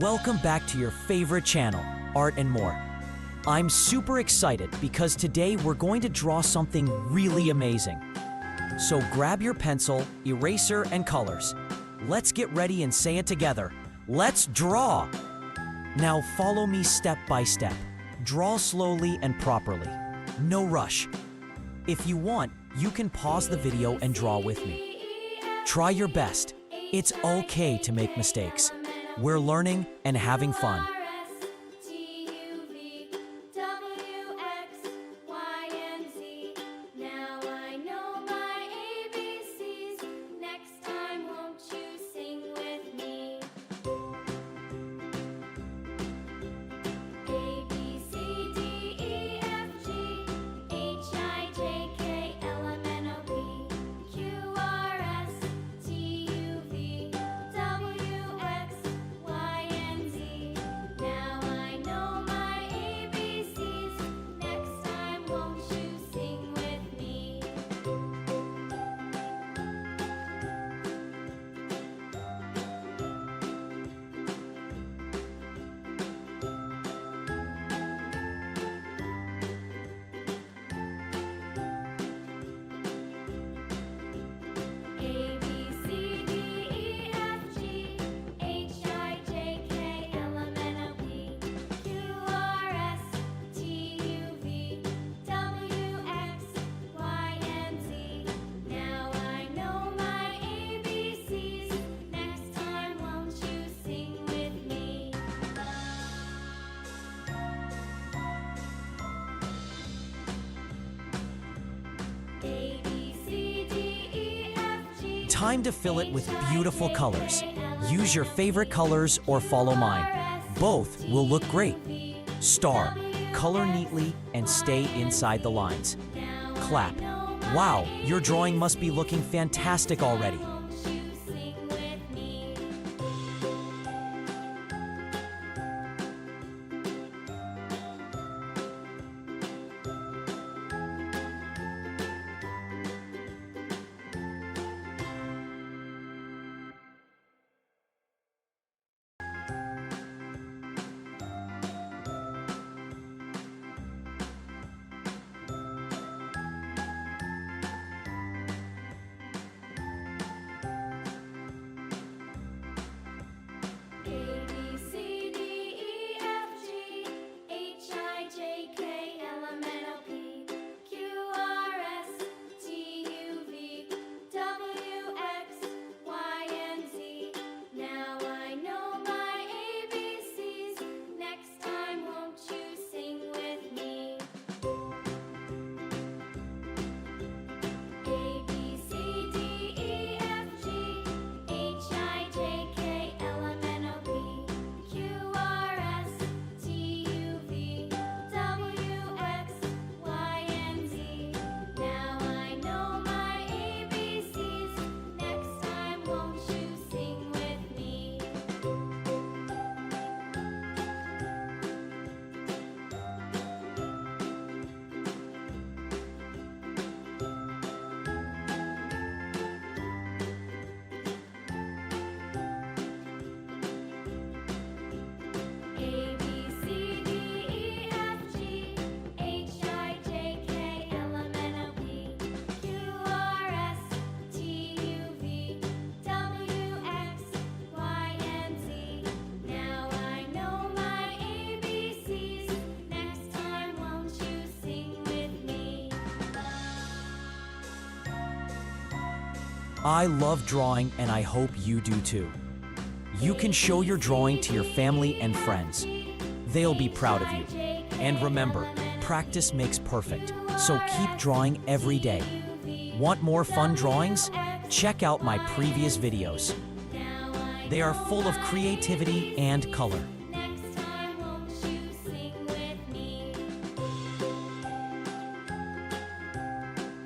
Welcome back to your favorite channel, Art and More. I'm super excited because today we're going to draw something really amazing. So grab your pencil, eraser, and colors. Let's get ready and say it together. Let's draw! Now follow me step by step. Draw slowly and properly. No rush. If you want, you can pause the video and draw with me. Try your best. It's okay to make mistakes. We're learning and having fun. Time to fill it with beautiful colors. Use your favorite colors or follow mine. Both will look great. Star, color neatly and stay inside the lines. Clap. Wow, your drawing must be looking fantastic already. I love drawing and I hope you do too. You can show your drawing to your family and friends. They'll be proud of you. And remember, practice makes perfect, so keep drawing every day. Want more fun drawings? Check out my previous videos. They are full of creativity and color.